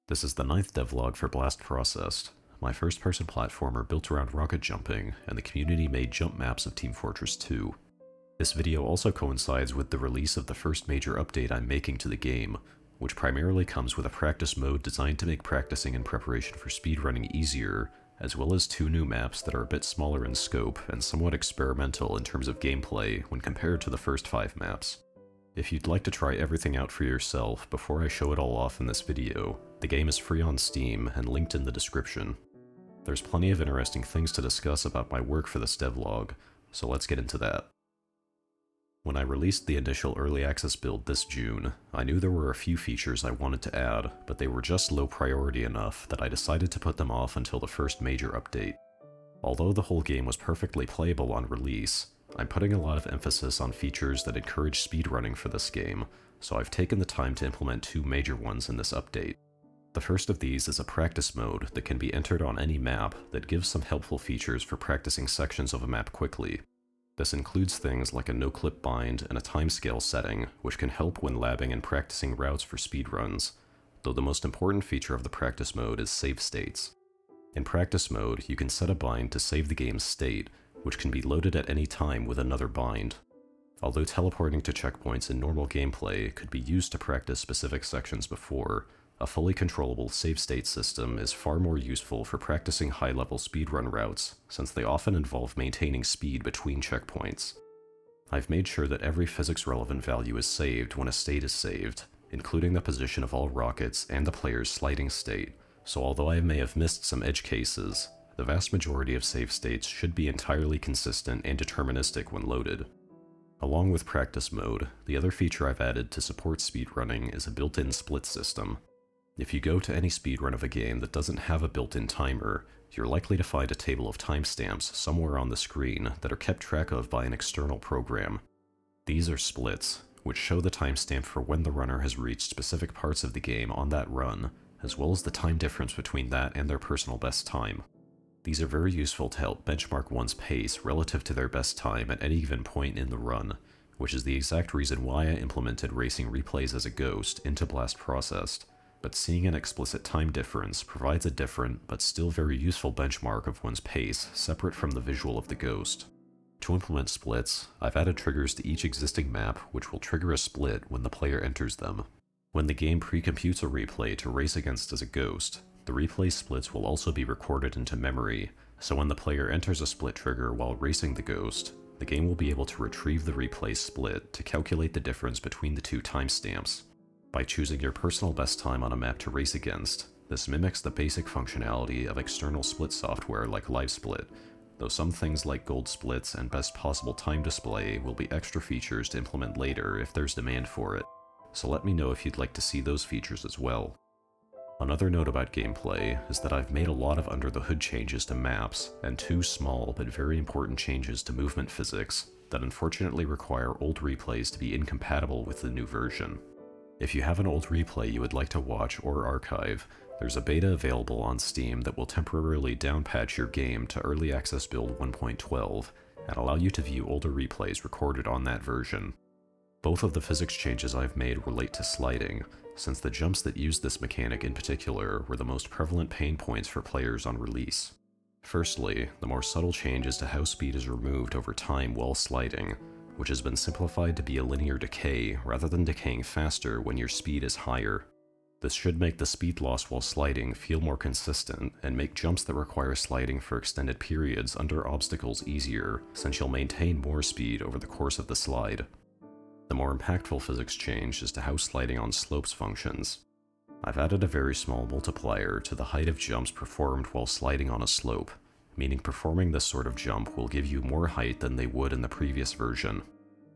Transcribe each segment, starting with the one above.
This is the 9th devlog for Blast Processed, my first-person platformer built around rocket jumping and the community-made jump maps of Team Fortress 2. This video also coincides with the release of the first major update I'm making to the game, which primarily comes with a practice mode designed to make practicing in preparation for speedrunning easier, as well as 2 new maps that are a bit smaller in scope and somewhat experimental in terms of gameplay when compared to the first 5 maps. If you'd like to try everything out for yourself before I show it all off in this video, the game is free on Steam and linked in the description. There's plenty of interesting things to discuss about my work for this devlog, so let's get into that. When I released the initial early access build this June, I knew there were a few features I wanted to add, but they were just low priority enough that I decided to put them off until the first major update. Although the whole game was perfectly playable on release, I'm putting a lot of emphasis on features that encourage speedrunning for this game, so I've taken the time to implement 2 major ones in this update. The first of these is a practice mode that can be entered on any map that gives some helpful features for practicing sections of a map quickly. This includes things like a no-clip bind and a timescale setting, which can help when labbing and practicing routes for speedruns, though the most important feature of the practice mode is save states. In practice mode, you can set a bind to save the game's state, which can be loaded at any time with another bind. Although teleporting to checkpoints in normal gameplay could be used to practice specific sections before, a fully controllable save state system is far more useful for practicing high-level speedrun routes, since they often involve maintaining speed between checkpoints. I've made sure that every physics-relevant value is saved when a state is saved, including the position of all rockets and the player's sliding state, so although I may have missed some edge cases, the vast majority of save states should be entirely consistent and deterministic when loaded. Along with practice mode, the other feature I've added to support speedrunning is a built-in split system. If you go to any speedrun of a game that doesn't have a built-in timer, you're likely to find a table of timestamps somewhere on the screen that are kept track of by an external program. These are splits, which show the timestamp for when the runner has reached specific parts of the game on that run, as well as the time difference between that and their personal best time. These are very useful to help benchmark one's pace relative to their best time at any given point in the run, which is the exact reason why I implemented racing replays as a ghost into Blast Processed, but seeing an explicit time difference provides a different but still very useful benchmark of one's pace separate from the visual of the ghost. To implement splits, I've added triggers to each existing map which will trigger a split when the player enters them. When the game pre-computes a replay to race against as a ghost, the replay splits will also be recorded into memory, so when the player enters a split trigger while racing the ghost, the game will be able to retrieve the replay split to calculate the difference between the 2 timestamps. By choosing your personal best time on a map to race against, this mimics the basic functionality of external split software like LiveSplit, though some things like gold splits and best possible time display will be extra features to implement later if there's demand for it, so let me know if you'd like to see those features as well. Another note about gameplay is that I've made a lot of under-the-hood changes to maps, and 2 small but very important changes to movement physics that unfortunately require old replays to be incompatible with the new version. If you have an old replay you would like to watch or archive, there's a beta available on Steam that will temporarily downpatch your game to Early Access Build 1.12 and allow you to view older replays recorded on that version. Both of the physics changes I've made relate to sliding, since the jumps that use this mechanic in particular were the most prevalent pain points for players on release. Firstly, the more subtle change is to how speed is removed over time while sliding, which has been simplified to be a linear decay rather than decaying faster when your speed is higher. This should make the speed loss while sliding feel more consistent and make jumps that require sliding for extended periods under obstacles easier, since you'll maintain more speed over the course of the slide. The more impactful physics change is to how sliding on slopes functions. I've added a very small multiplier to the height of jumps performed while sliding on a slope, meaning performing this sort of jump will give you more height than they would in the previous version.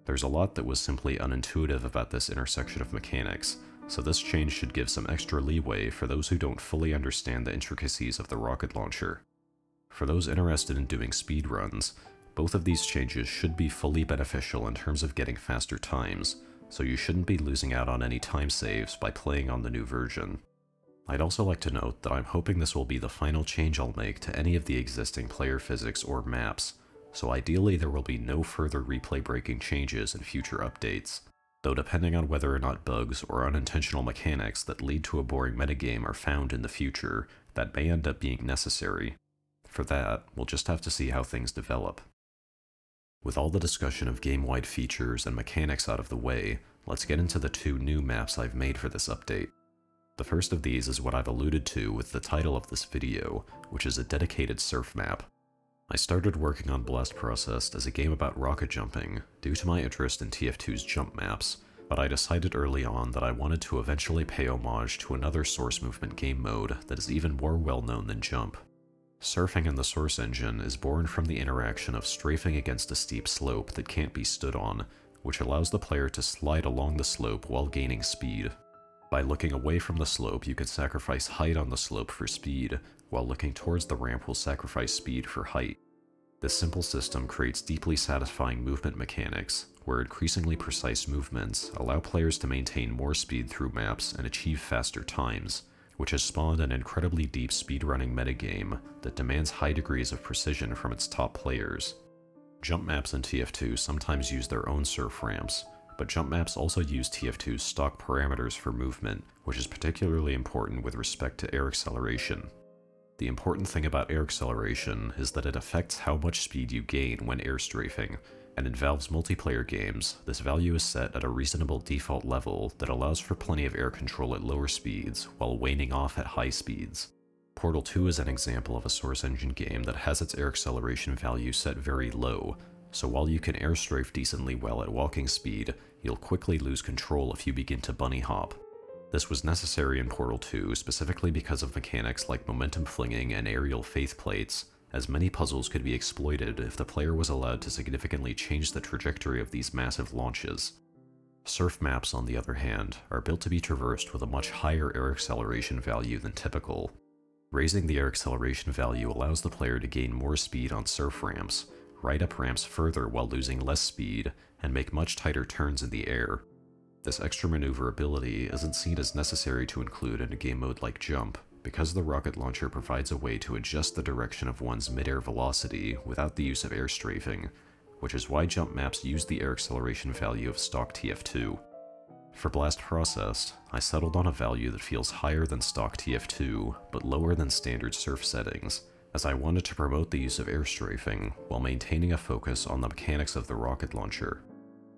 There's a lot that was simply unintuitive about this intersection of mechanics, so this change should give some extra leeway for those who don't fully understand the intricacies of the rocket launcher. For those interested in doing speedruns, both of these changes should be fully beneficial in terms of getting faster times, so you shouldn't be losing out on any time saves by playing on the new version. I'd also like to note that I'm hoping this will be the final change I'll make to any of the existing player physics or maps, so ideally there will be no further replay breaking changes in future updates. though depending on whether or not bugs or unintentional mechanics that lead to a boring metagame are found in the future, that may end up being necessary. For that, we'll just have to see how things develop. With all the discussion of game-wide features and mechanics out of the way, let's get into the two new maps I've made for this update. The first of these is what I've alluded to with the title of this video, which is a dedicated surf map. I started working on Blast Processed as a game about rocket jumping due to my interest in TF2's jump maps, but I decided early on that I wanted to eventually pay homage to another source movement game mode that is even more well-known than jump. Surfing in the source engine is born from the interaction of strafing against a steep slope that can't be stood on, which allows the player to slide along the slope while gaining speed. By looking away from the slope, you can sacrifice height on the slope for speed, while looking towards the ramp will sacrifice speed for height. This simple system creates deeply satisfying movement mechanics, where increasingly precise movements allow players to maintain more speed through maps and achieve faster times, which has spawned an incredibly deep speedrunning metagame that demands high degrees of precision from its top players. Jump maps in TF2 sometimes use their own surf ramps, but jump maps also use TF2's stock parameters for movement, which is particularly important with respect to air acceleration. The important thing about air acceleration is that it affects how much speed you gain when air strafing, and in Valve's multiplayer games, this value is set at a reasonable default level that allows for plenty of air control at lower speeds while waning off at high speeds. Portal 2 is an example of a source engine game that has its air acceleration value set very low, so while you can air strafe decently well at walking speed, you'll quickly lose control if you begin to bunny hop. This was necessary in Portal 2 specifically because of mechanics like momentum flinging and aerial faith plates, as many puzzles could be exploited if the player was allowed to significantly change the trajectory of these massive launches. Surf maps, on the other hand, are built to be traversed with a much higher air acceleration value than typical. Raising the air acceleration value allows the player to gain more speed on surf ramps, ride up ramps further while losing less speed, and make much tighter turns in the air. This extra maneuverability isn't seen as necessary to include in a game mode like Jump, because the rocket launcher provides a way to adjust the direction of one's mid-air velocity without the use of air strafing, which is why jump maps use the air acceleration value of stock TF2. For Blast Processed, I settled on a value that feels higher than stock TF2, but lower than standard surf settings, as I wanted to promote the use of air strafing while maintaining a focus on the mechanics of the rocket launcher.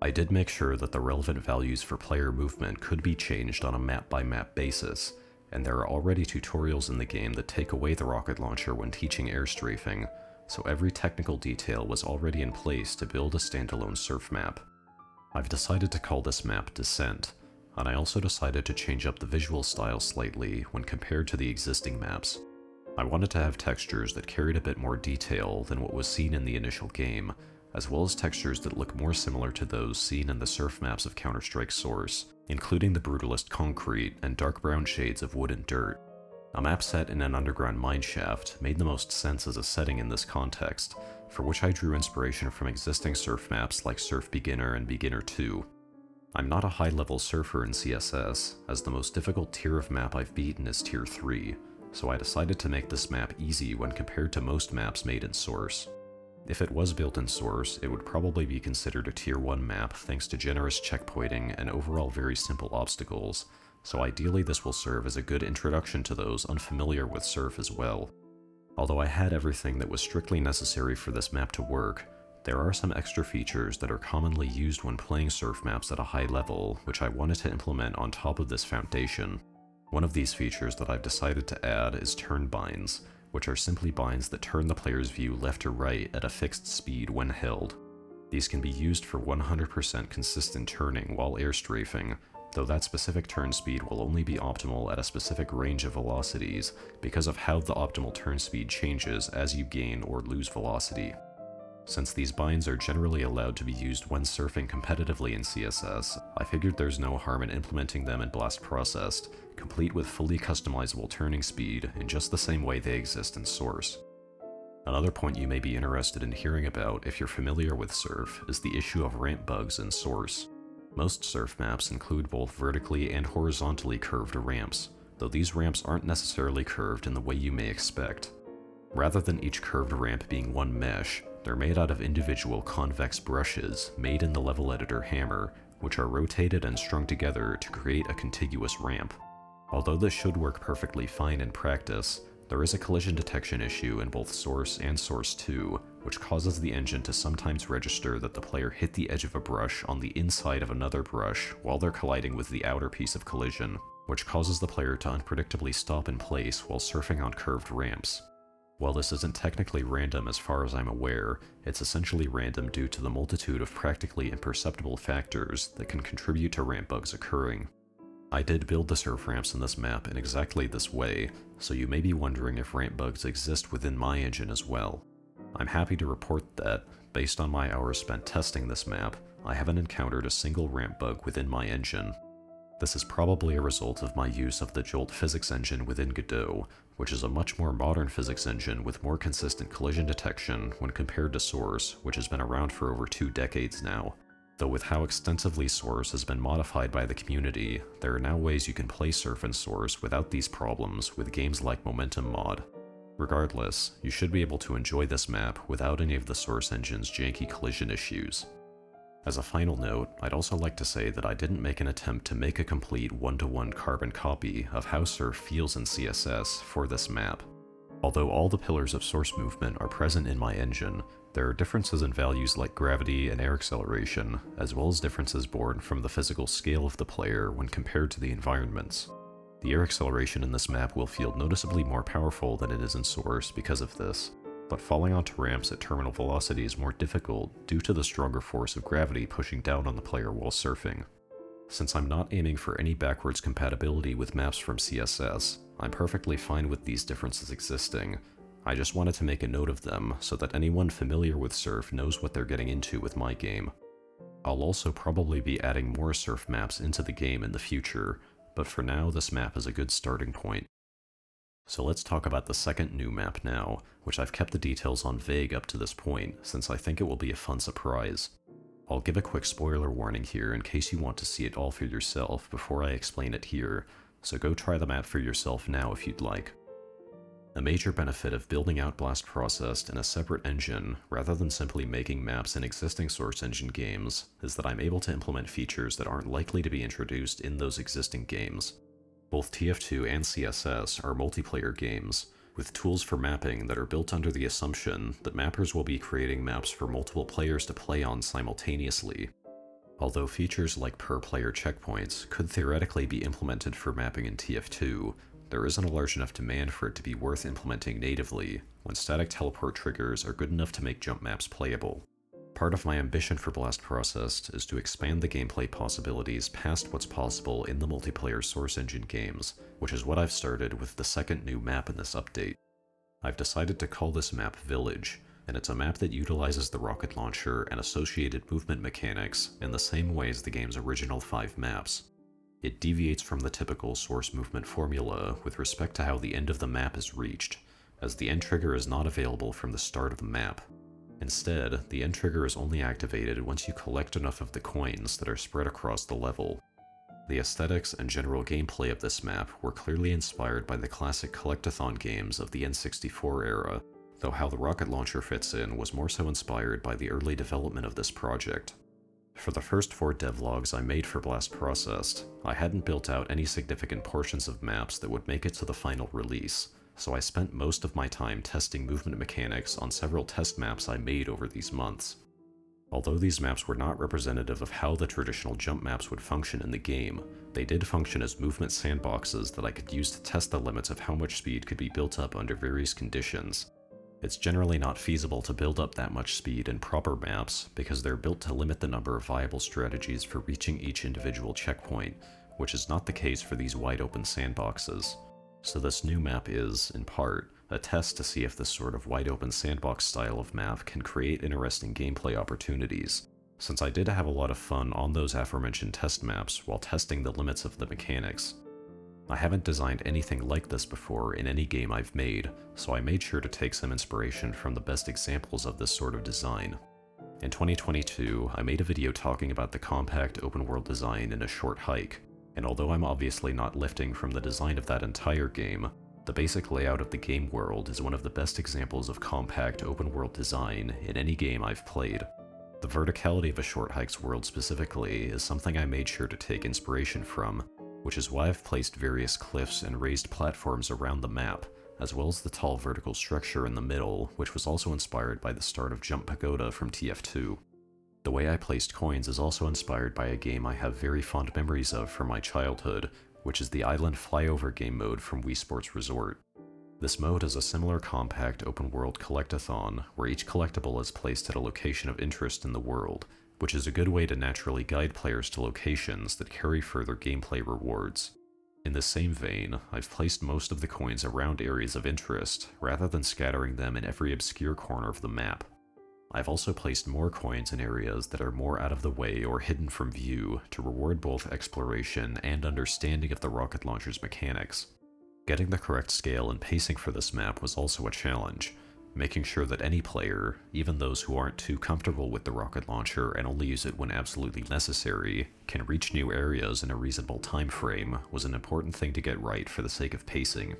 I did make sure that the relevant values for player movement could be changed on a map-by-map basis, and there are already tutorials in the game that take away the rocket launcher when teaching air strafing, so every technical detail was already in place to build a standalone surf map. I've decided to call this map Descent, and I also decided to change up the visual style slightly when compared to the existing maps. I wanted to have textures that carried a bit more detail than what was seen in the initial game, as well as textures that look more similar to those seen in the surf maps of Counter-Strike Source, including the brutalist concrete and dark brown shades of wood and dirt. A map set in an underground mineshaft made the most sense as a setting in this context, for which I drew inspiration from existing surf maps like Surf Beginner and Beginner 2. I'm not a high-level surfer in CSS, as the most difficult tier of map I've beaten is Tier 3, so I decided to make this map easy when compared to most maps made in Source. If it was built in Source, it would probably be considered a Tier 1 map thanks to generous checkpointing and overall very simple obstacles, so ideally this will serve as a good introduction to those unfamiliar with Surf as well. Although I had everything that was strictly necessary for this map to work, there are some extra features that are commonly used when playing Surf maps at a high level, which I wanted to implement on top of this foundation. One of these features that I've decided to add is turn binds, which are simply binds that turn the player's view left or right at a fixed speed when held. These can be used for 100% consistent turning while air strafing, though that specific turn speed will only be optimal at a specific range of velocities because of how the optimal turn speed changes as you gain or lose velocity. Since these binds are generally allowed to be used when surfing competitively in CSS, I figured there's no harm in implementing them in Blast Processed, complete with fully customizable turning speed in just the same way they exist in Source. Another point you may be interested in hearing about if you're familiar with Surf is the issue of ramp bugs in Source. Most Surf maps include both vertically and horizontally curved ramps, though these ramps aren't necessarily curved in the way you may expect. Rather than each curved ramp being one mesh, they're made out of individual convex brushes made in the level editor Hammer, which are rotated and strung together to create a contiguous ramp. Although this should work perfectly fine in practice, there is a collision detection issue in both Source and Source 2, which causes the engine to sometimes register that the player hit the edge of a brush on the inside of another brush while they're colliding with the outer piece of collision, which causes the player to unpredictably stop in place while surfing on curved ramps. While this isn't technically random as far as I'm aware, it's essentially random due to the multitude of practically imperceptible factors that can contribute to ramp bugs occurring. I did build the surf ramps in this map in exactly this way, so you may be wondering if ramp bugs exist within my engine as well. I'm happy to report that, based on my hours spent testing this map, I haven't encountered a single ramp bug within my engine. This is probably a result of my use of the Jolt physics engine within Godot, which is a much more modern physics engine with more consistent collision detection when compared to Source, which has been around for over 2 decades now. Though with how extensively Source has been modified by the community, there are now ways you can play Surf in Source without these problems with games like Momentum Mod. Regardless, you should be able to enjoy this map without any of the Source engine's janky collision issues. As a final note, I'd also like to say that I didn't make an attempt to make a complete one-to-one carbon copy of how Surf feels in CSS for this map. Although all the pillars of Source movement are present in my engine, there are differences in values like gravity and air acceleration, as well as differences born from the physical scale of the player when compared to the environments. The air acceleration in this map will feel noticeably more powerful than it is in Source because of this, but falling onto ramps at terminal velocity is more difficult due to the stronger force of gravity pushing down on the player while surfing. Since I'm not aiming for any backwards compatibility with maps from CSS, I'm perfectly fine with these differences existing. I just wanted to make a note of them so that anyone familiar with Surf knows what they're getting into with my game. I'll also probably be adding more Surf maps into the game in the future, but for now this map is a good starting point. So let's talk about the second new map now, which I've kept the details on vague up to this point since I think it will be a fun surprise. I'll give a quick spoiler warning here in case you want to see it all for yourself before I explain it here, so go try the map for yourself now if you'd like. A major benefit of building out Blast Processed in a separate engine, rather than simply making maps in existing Source engine games, is that I'm able to implement features that aren't likely to be introduced in those existing games. Both TF2 and CSS are multiplayer games, with tools for mapping that are built under the assumption that mappers will be creating maps for multiple players to play on simultaneously. Although features like per-player checkpoints could theoretically be implemented for mapping in TF2, there isn't a large enough demand for it to be worth implementing natively when static teleport triggers are good enough to make jump maps playable. Part of my ambition for Blast Processed is to expand the gameplay possibilities past what's possible in the multiplayer Source engine games, which is what I've started with the second new map in this update. I've decided to call this map Village, and it's a map that utilizes the rocket launcher and associated movement mechanics in the same way as the game's original 5 maps. It deviates from the typical Source movement formula with respect to how the end of the map is reached, as the end trigger is not available from the start of the map. Instead, the end trigger is only activated once you collect enough of the coins that are spread across the level. The aesthetics and general gameplay of this map were clearly inspired by the classic collectathon games of the N64 era, though how the rocket launcher fits in was more so inspired by the early development of this project. For the first 4 devlogs I made for Blast Processed, I hadn't built out any significant portions of maps that would make it to the final release, so I spent most of my time testing movement mechanics on several test maps I made over these months. Although these maps were not representative of how the traditional jump maps would function in the game, they did function as movement sandboxes that I could use to test the limits of how much speed could be built up under various conditions. It's generally not feasible to build up that much speed in proper maps because they're built to limit the number of viable strategies for reaching each individual checkpoint, which is not the case for these wide-open sandboxes. So this new map is, in part, a test to see if this sort of wide-open sandbox style of map can create interesting gameplay opportunities, since I did have a lot of fun on those aforementioned test maps while testing the limits of the mechanics. I haven't designed anything like this before in any game I've made, so I made sure to take some inspiration from the best examples of this sort of design. In 2022, I made a video talking about the compact open-world design in A Short Hike, and although I'm obviously not lifting from the design of that entire game, the basic layout of the game world is one of the best examples of compact open-world design in any game I've played. The verticality of a short hike's world specifically is something I made sure to take inspiration from, which is why I've placed various cliffs and raised platforms around the map, as well as the tall vertical structure in the middle, which was also inspired by the start of Jump Pagoda from TF2. The way I placed coins is also inspired by a game I have very fond memories of from my childhood, which is the Island Flyover game mode from Wii Sports Resort. This mode is a similar compact open-world collectathon, where each collectible is placed at a location of interest in the world, which is a good way to naturally guide players to locations that carry further gameplay rewards. In the same vein, I've placed most of the coins around areas of interest, rather than scattering them in every obscure corner of the map. I've also placed more coins in areas that are more out of the way or hidden from view to reward both exploration and understanding of the rocket launcher's mechanics. Getting the correct scale and pacing for this map was also a challenge, making sure that any player, even those who aren't too comfortable with the rocket launcher and only use it when absolutely necessary, can reach new areas in a reasonable time frame was an important thing to get right for the sake of pacing.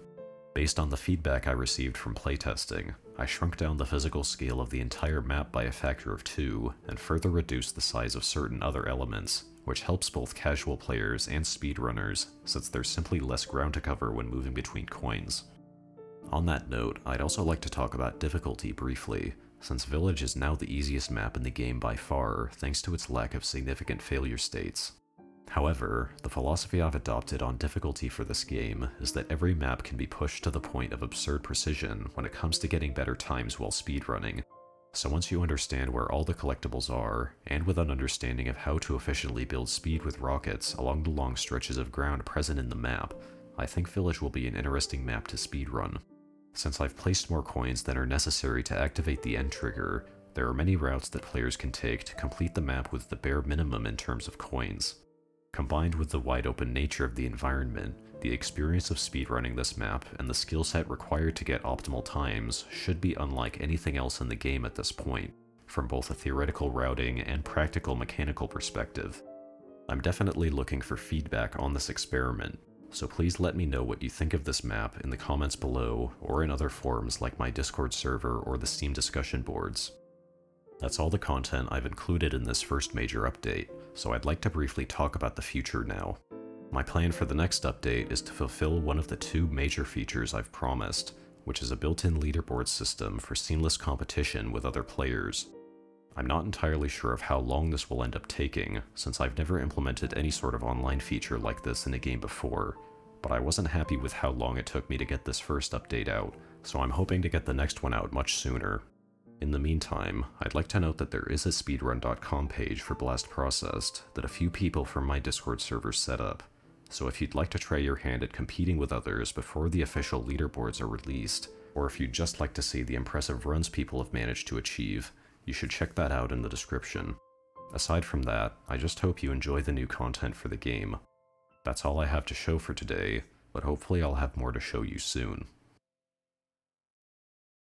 Based on the feedback I received from playtesting, I shrunk down the physical scale of the entire map by a factor of 2 and further reduced the size of certain other elements, which helps both casual players and speedrunners, since there's simply less ground to cover when moving between coins. On that note, I'd also like to talk about difficulty briefly, since Village is now the easiest map in the game by far, thanks to its lack of significant failure states. However, the philosophy I've adopted on difficulty for this game is that every map can be pushed to the point of absurd precision when it comes to getting better times while speedrunning. So once you understand where all the collectibles are, and with an understanding of how to efficiently build speed with rockets along the long stretches of ground present in the map, I think Village will be an interesting map to speedrun. Since I've placed more coins than are necessary to activate the end trigger, there are many routes that players can take to complete the map with the bare minimum in terms of coins. Combined with the wide open nature of the environment, the experience of speedrunning this map and the skill set required to get optimal times should be unlike anything else in the game at this point, from both a theoretical routing and practical mechanical perspective. I'm definitely looking for feedback on this experiment, so please let me know what you think of this map in the comments below or in other forums like my Discord server or the Steam discussion boards. That's all the content I've included in this first major update, so I'd like to briefly talk about the future now. My plan for the next update is to fulfill one of the 2 major features I've promised, which is a built-in leaderboard system for seamless competition with other players. I'm not entirely sure of how long this will end up taking, since I've never implemented any sort of online feature like this in a game before, but I wasn't happy with how long it took me to get this first update out, so I'm hoping to get the next one out much sooner. In the meantime, I'd like to note that there is a speedrun.com page for Blast Processed that a few people from my Discord server set up, so if you'd like to try your hand at competing with others before the official leaderboards are released, or if you'd just like to see the impressive runs people have managed to achieve, you should check that out in the description. Aside from that, I just hope you enjoy the new content for the game. That's all I have to show for today, but hopefully I'll have more to show you soon.